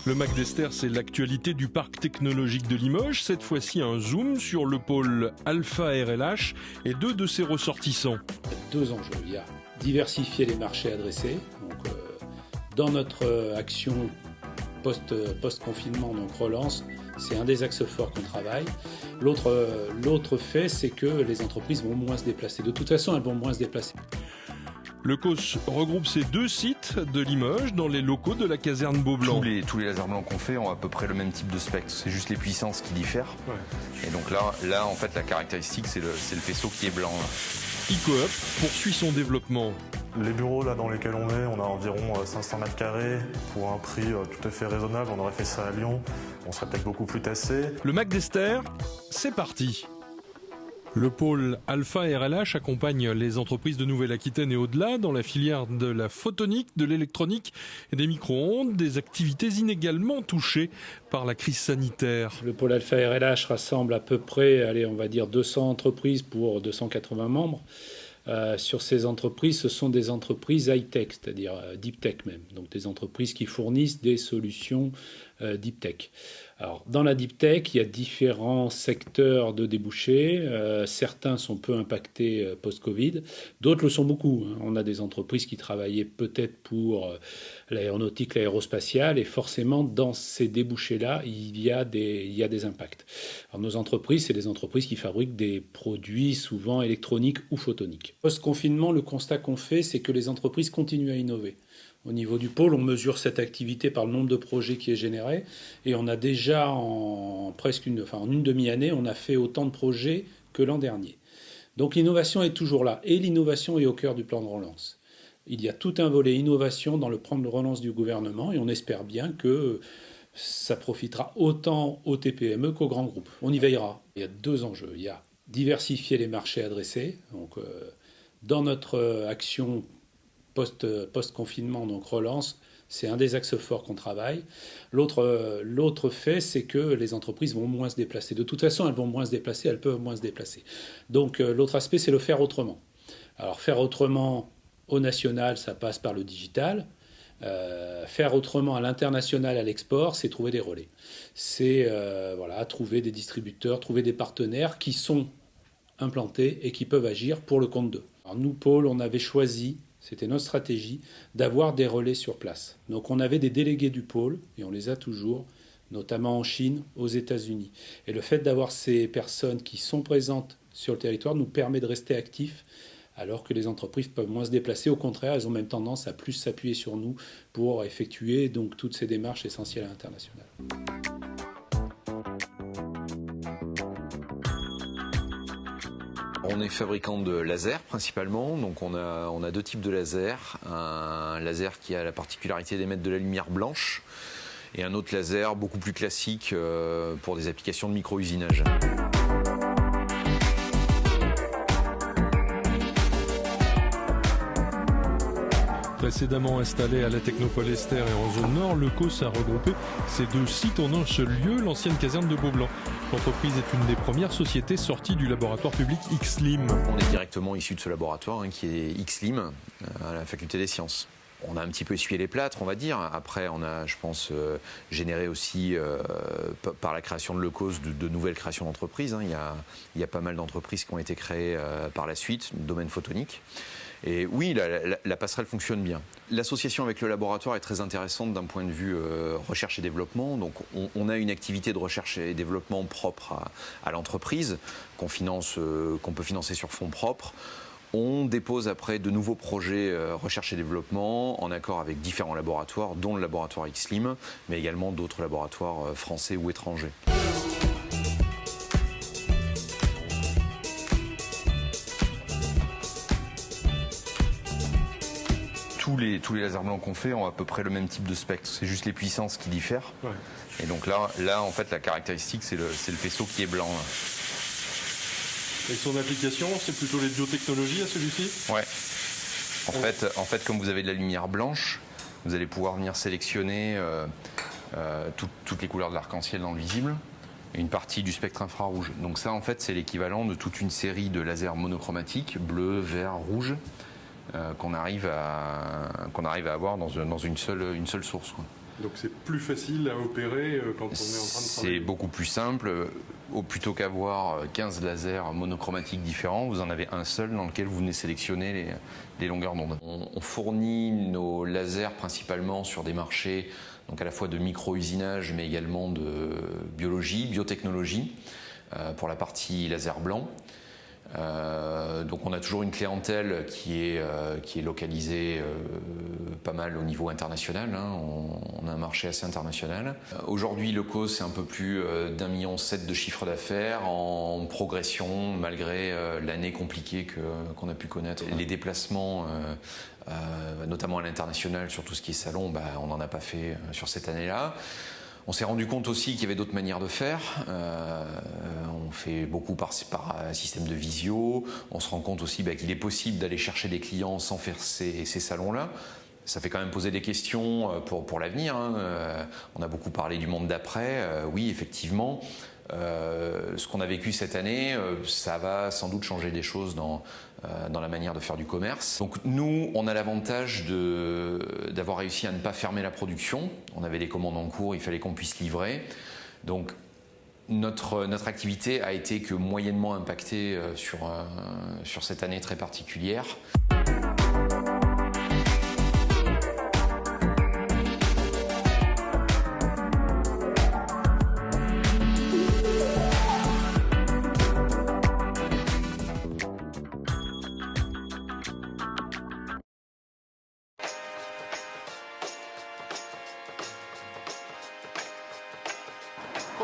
Le Mac d'Ester, c'est l'actualité du parc technologique de Limoges. Cette fois-ci, un zoom sur le pôle Alpha RLH et deux de ses ressortissants. Deux enjeux. Il y a diversifier les marchés adressés. Donc, dans notre action post-confinement, donc relance, c'est un des axes forts qu'on travaille. L'autre fait, c'est que les entreprises vont moins se déplacer. De toute façon, elles vont moins se déplacer. Le COS regroupe ces deux sites de Limoges dans les locaux de la caserne Beaublanc. Tous les lasers blancs qu'on fait ont à peu près le même type de spectre. C'est juste les puissances qui diffèrent. Ouais. Et donc là, en fait, la caractéristique, c'est le faisceau qui est blanc. Là. ICOOP poursuit son développement. Les bureaux là dans lesquels on est, on a environ 500 mètres carrés pour un prix tout à fait raisonnable. On aurait fait ça à Lyon, on serait peut-être beaucoup plus tassé. Le Mac d'Ester, c'est parti. Le pôle Alpha RLH accompagne les entreprises de Nouvelle-Aquitaine et au-delà dans la filière de la photonique, de l'électronique et des micro-ondes, des activités inégalement touchées par la crise sanitaire. Le pôle Alpha RLH rassemble à peu près, on va dire 200 entreprises pour 280 membres. Sur ces entreprises, ce sont des entreprises high-tech, c'est-à-dire deep tech même, donc des entreprises qui fournissent des solutions deep tech. Alors, dans la deep tech, il y a différents secteurs de débouchés. Certains sont peu impactés post-Covid, d'autres le sont beaucoup. On a des entreprises qui travaillaient peut-être pour l'aéronautique, l'aérospatiale, et forcément, dans ces débouchés-là, il y a des impacts. Alors, nos entreprises, c'est des entreprises qui fabriquent des produits souvent électroniques ou photoniques. Post-confinement, le constat qu'on fait, c'est que les entreprises continuent à innover. Au niveau du pôle, on mesure cette activité par le nombre de projets qui est généré, et on a déjà en une demi-année, on a fait autant de projets que l'an dernier. Donc l'innovation est toujours là, et l'innovation est au cœur du plan de relance. Il y a tout un volet innovation dans le plan de relance du gouvernement, et on espère bien que ça profitera autant aux TPME qu'aux grands groupes. On y veillera. Il y a deux enjeux. Il y a diversifier les marchés adressés. Donc, dans notre action post-confinement, donc relance, c'est un des axes forts qu'on travaille. L'autre fait, c'est que les entreprises vont moins se déplacer. De toute façon, elles vont moins se déplacer, elles peuvent moins se déplacer. Donc l'autre aspect, c'est le faire autrement. Alors faire autrement au national, ça passe par le digital. Faire autrement à l'international, à l'export, c'est trouver des relais. C'est trouver des distributeurs, trouver des partenaires qui sont implantés et qui peuvent agir pour le compte d'eux. Alors nous, Pôle, on avait choisi, c'était notre stratégie, d'avoir des relais sur place. Donc on avait des délégués du pôle, et on les a toujours, notamment en Chine, aux États-Unis. Et le fait d'avoir ces personnes qui sont présentes sur le territoire nous permet de rester actifs, alors que les entreprises peuvent moins se déplacer. Au contraire, elles ont même tendance à plus s'appuyer sur nous pour effectuer donc toutes ces démarches essentielles à l'international. On est fabricant de lasers principalement, donc on a deux types de lasers. Un laser qui a la particularité d'émettre de la lumière blanche et un autre laser beaucoup plus classique pour des applications de micro-usinage. Précédemment installé à la Technopole Ester et en zone nord, le COS a regroupé ces deux sites en un seul lieu, l'ancienne caserne de Beaublanc. L'entreprise est une des premières sociétés sorties du laboratoire public XLIM. On est directement issu de ce laboratoire qui est XLIM à la faculté des sciences. On a un petit peu essuyé les plâtres, on va dire. Après, on a, je pense, généré aussi, par la création de l'ECOS, de nouvelles créations d'entreprises. Il y a pas mal d'entreprises qui ont été créées par la suite, dans le domaine photonique. Et oui, la passerelle fonctionne bien. L'association avec le laboratoire est très intéressante d'un point de vue recherche et développement. Donc, on a une activité de recherche et développement propre à l'entreprise, qu'on peut financer sur fonds propres. On dépose après de nouveaux projets recherche et développement en accord avec différents laboratoires, dont le laboratoire XLIM, mais également d'autres laboratoires français ou étrangers. Tous les lasers blancs qu'on fait ont à peu près le même type de spectre. C'est juste les puissances qui diffèrent. Ouais. Et donc là, en fait, la caractéristique, c'est le faisceau qui est blanc. Là. Et son application, c'est plutôt les biotechnologies à celui-ci ? Ouais. En fait, comme vous avez de la lumière blanche, vous allez pouvoir venir sélectionner toutes les couleurs de l'arc-en-ciel dans le visible et une partie du spectre infrarouge. Donc ça, en fait, c'est l'équivalent de toute une série de lasers monochromatiques, bleu, vert, rouge, qu'on arrive à avoir dans une seule source, quoi. Donc c'est plus facile à opérer quand on est en train de travailler. C'est beaucoup plus simple. Plutôt qu'avoir 15 lasers monochromatiques différents, vous en avez un seul dans lequel vous venez sélectionner les longueurs d'onde. On fournit nos lasers principalement sur des marchés donc à la fois de micro-usinage mais également de biologie, biotechnologie pour la partie laser blanc. Donc on a toujours une clientèle qui est localisée pas mal au niveau international, hein. On a un marché assez international. Aujourd'hui Loco c'est un peu plus d'1,7 million de chiffre d'affaires en progression malgré l'année compliquée qu'on a pu connaître. Les déplacements notamment à l'international sur tout ce qui est salon, on n'en a pas fait sur cette année-là. On s'est rendu compte aussi qu'il y avait d'autres manières de faire. On fait beaucoup par système de visio. On se rend compte aussi qu'il est possible d'aller chercher des clients sans faire ces salons-là. Ça fait quand même poser des questions pour l'avenir, hein. On a beaucoup parlé du monde d'après. Oui, effectivement, ce qu'on a vécu cette année, ça va sans doute changer des choses dans la manière de faire du commerce. Donc nous, on a l'avantage d'avoir réussi à ne pas fermer la production. On avait des commandes en cours, il fallait qu'on puisse livrer. Donc notre activité a été que moyennement impactée sur cette année très particulière.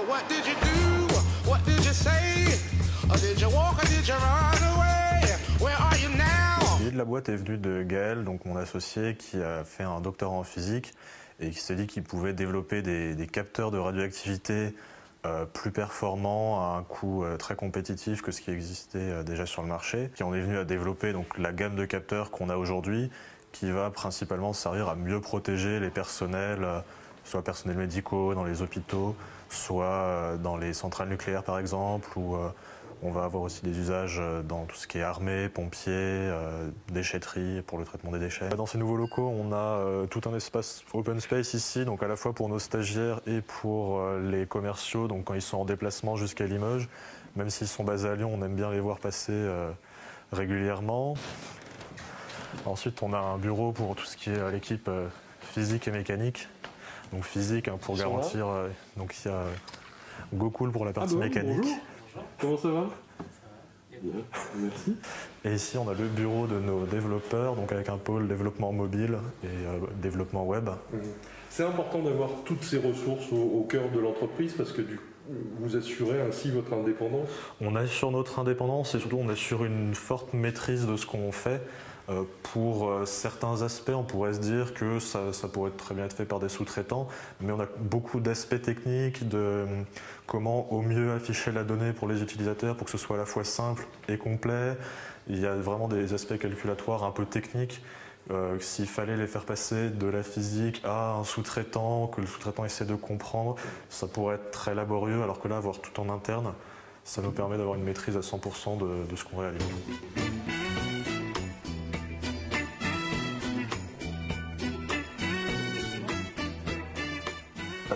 What did you do? What did you say? Or did you walk or did you run away? Where are you now? L'idée de la boîte est venue de Gaël, donc mon associé, qui a fait un doctorat en physique et qui s'est dit qu'il pouvait développer des capteurs de radioactivité plus performants à un coût très compétitif que ce qui existait déjà sur le marché. Qui en est venu à développer donc la gamme de capteurs qu'on a aujourd'hui, qui va principalement servir à mieux protéger les personnels, soit personnels médicaux dans les hôpitaux, soit dans les centrales nucléaires par exemple, où on va avoir aussi des usages dans tout ce qui est armée, pompiers, déchetterie pour le traitement des déchets. Dans ces nouveaux locaux, on a tout un espace open space ici, donc à la fois pour nos stagiaires et pour les commerciaux, donc quand ils sont en déplacement jusqu'à Limoges. Même s'ils sont basés à Lyon, on aime bien les voir passer régulièrement. Ensuite, on a un bureau pour tout ce qui est l'équipe physique et mécanique. Donc physique pour garantir. Donc il y a GoCool pour la partie mécanique. Bonjour. Comment ça va? Bien, merci. Et ici on a le bureau de nos développeurs, donc avec un pôle développement mobile et développement web. C'est important d'avoir toutes ces ressources au cœur de l'entreprise parce que vous assurez ainsi votre indépendance. On assure notre indépendance et surtout on assure une forte maîtrise de ce qu'on fait. Pour certains aspects, on pourrait se dire que ça pourrait très bien être fait par des sous-traitants, mais on a beaucoup d'aspects techniques, de comment au mieux afficher la donnée pour les utilisateurs pour que ce soit à la fois simple et complet. Il y a vraiment des aspects calculatoires un peu techniques. S'il fallait les faire passer de la physique à un sous-traitant, que le sous-traitant essaie de comprendre, ça pourrait être très laborieux, alors que là, avoir tout en interne, ça nous permet d'avoir une maîtrise à 100% de ce qu'on réalise.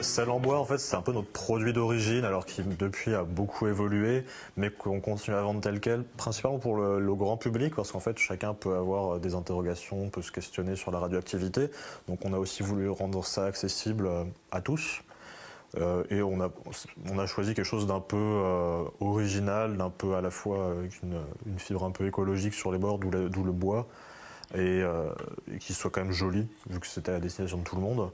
Sel en bois, en fait, c'est un peu notre produit d'origine, alors qui depuis a beaucoup évolué, mais qu'on continue à vendre tel quel, principalement pour le grand public, parce qu'en fait, chacun peut avoir des interrogations, peut se questionner sur la radioactivité. Donc, on a aussi voulu rendre ça accessible à tous. Et on a choisi quelque chose d'un peu original, d'un peu à la fois avec une fibre un peu écologique sur les bords, d'où le bois, et qui soit quand même joli, vu que c'était à la destination de tout le monde.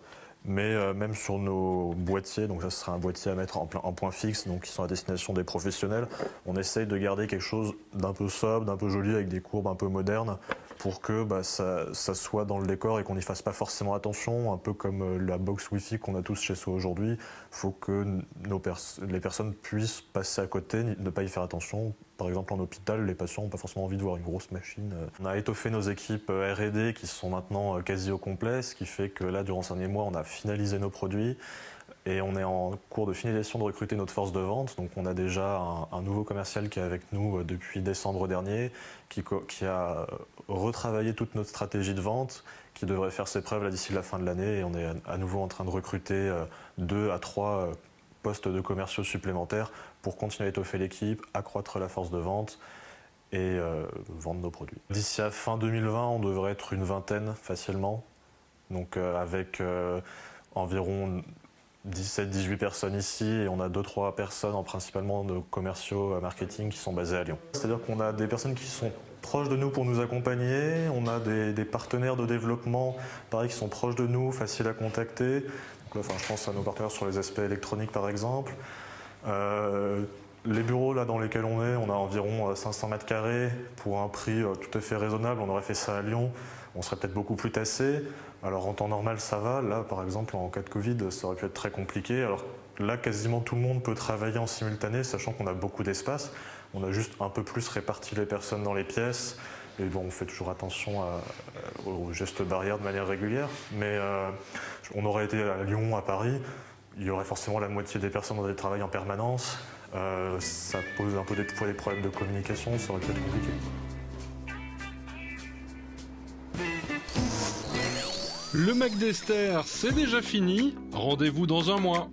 Mais même sur nos boîtiers, donc ça sera un boîtier à mettre en point fixe, donc qui sont à destination des professionnels, on essaye de garder quelque chose d'un peu sobre, d'un peu joli, avec des courbes un peu modernes, pour que ça soit dans le décor et qu'on n'y fasse pas forcément attention, un peu comme la box Wi-Fi qu'on a tous chez soi aujourd'hui. Il faut que les personnes puissent passer à côté, ne pas y faire attention. Par exemple, en hôpital, les patients n'ont pas forcément envie de voir une grosse machine. On a étoffé nos équipes R&D qui sont maintenant quasi au complet, ce qui fait que là, durant ces derniers mois, on a finalisé nos produits. Et on est en cours de finalisation de recruter notre force de vente. Donc on a déjà un nouveau commercial qui est avec nous depuis décembre dernier, qui a retravaillé toute notre stratégie de vente, qui devrait faire ses preuves là d'ici la fin de l'année. Et on est à nouveau en train de recruter 2 à 3 postes de commerciaux supplémentaires pour continuer à étoffer l'équipe, accroître la force de vente et vendre nos produits. D'ici à fin 2020, on devrait être une vingtaine facilement. Donc avec environ 17-18 personnes ici et on a 2-3 personnes, principalement de commerciaux marketing, qui sont basés à Lyon. C'est-à-dire qu'on a des personnes qui sont proches de nous pour nous accompagner, on a des partenaires de développement pareil, qui sont proches de nous, faciles à contacter. Donc là, je pense à nos partenaires sur les aspects électroniques par exemple. Les bureaux là, dans lesquels on a environ 500 mètres carrés pour un prix tout à fait raisonnable. On aurait fait ça à Lyon, on serait peut-être beaucoup plus tassé. Alors en temps normal ça va, là par exemple en cas de Covid ça aurait pu être très compliqué. Alors là quasiment tout le monde peut travailler en simultané, sachant qu'on a beaucoup d'espace. On a juste un peu plus réparti les personnes dans les pièces. Et bon, on fait toujours attention aux gestes barrières de manière régulière. Mais on aurait été à Lyon, à Paris, il y aurait forcément la moitié des personnes dans le travail en permanence. Ça pose un peu des problèmes de communication, ça aurait pu être compliqué. Le Mac d'Esther, c'est déjà fini. Rendez-vous dans un mois.